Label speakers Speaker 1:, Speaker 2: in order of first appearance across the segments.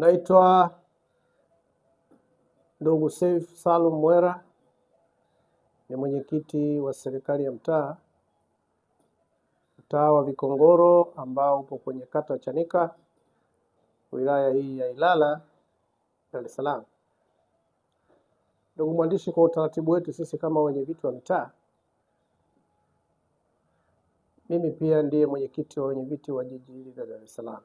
Speaker 1: Naitwa ndugu Seif Salum Mwera, ni mwenyekiti wa serikali ya mtaa wa Vikongoro ambao upo kwenye kata ya Chanika, wilaya hii ya Ilala, Dar es Salaam. Ndugu mwandishi, kwa utaratibu wetu sisi kama wenyeviti wa mitaa, mimi pia ndiye mwenyekiti wa wenyeviti wa jiji hili la Dar es Salaam.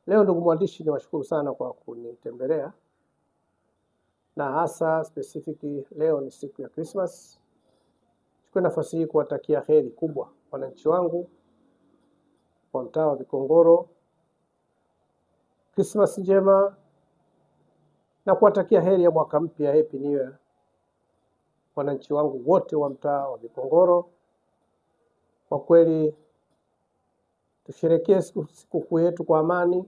Speaker 1: Leo ndugu mwandishi, niwashukuru sana kwa kunitembelea, na hasa specifically leo ni siku ya Christmas. Chukua nafasi hii kuwatakia heri kubwa wananchi wangu wa mtaa wa Vikongoro, Christmas njema, na kuwatakia heri ya mwaka mpya, happy new year, wananchi wangu wote wa mtaa wa Vikongoro. Kwa kweli tusherekee sikukuu yetu kwa amani,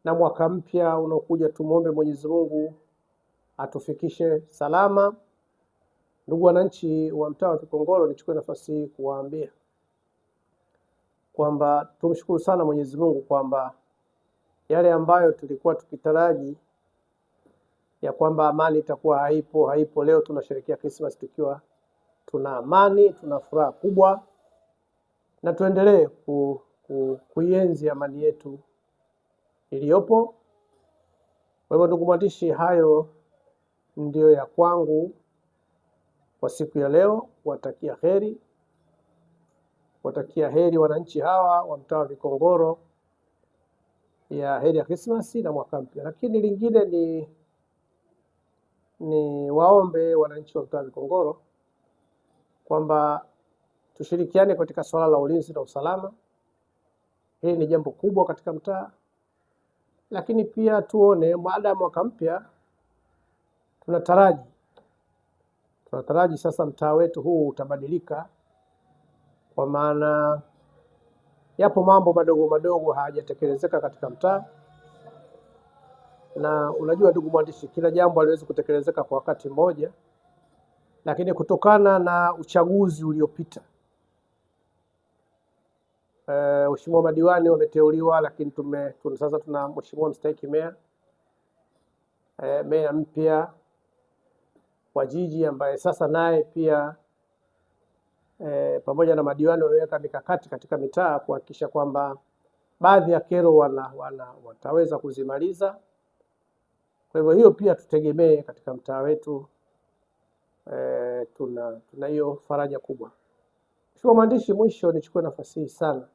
Speaker 1: na mwaka mpya unaokuja tumuombe Mwenyezi Mungu atufikishe salama. Ndugu wananchi wa mtaa wa Vikongoro, nichukue nafasi hii kuwaambia kwamba tumshukuru sana Mwenyezi Mungu kwamba yale ambayo tulikuwa tukitaraji ya kwamba amani itakuwa haipo. Leo tunasherehekea Christmas tukiwa tuna amani, tuna furaha kubwa, na tuendelee kuienzi amani yetu iliyopo. Kwa hivyo ndugu mwandishi, hayo ndio ya kwangu kwa siku ya leo, kuwatakia heri wananchi hawa wa mtaa wa Vikongoro, ya heri ya Christmas na mwaka mpya. Lakini lingine ni waombe wananchi wa mtaa wa Vikongoro kwamba tushirikiane katika swala la ulinzi na usalama. Hili ni jambo kubwa katika mtaa, lakini pia tuone baada ya mwaka mpya tunataraji sasa mtaa wetu huu utabadilika, kwa maana yapo mambo madogo hayajatekelezeka katika mtaa. Na unajua ndugu mwandishi, kila jambo haliwezi kutekelezeka kwa wakati mmoja, lakini kutokana na uchaguzi uliopita, mheshimiwa madiwani wameteuliwa, lakini sasa tuna mheshimiwa mstahiki meya mpya wa jiji ambaye sasa naye pia pamoja na madiwani wameweka mikakati katika mitaa kuhakikisha kwamba baadhi ya kero wataweza kuzimaliza. Kwa hivyo hiyo pia tutegemee katika mtaa wetu, tuna hiyo faraja kubwa. Mheshimiwa mwandishi, mwisho nichukue nafasi hii sana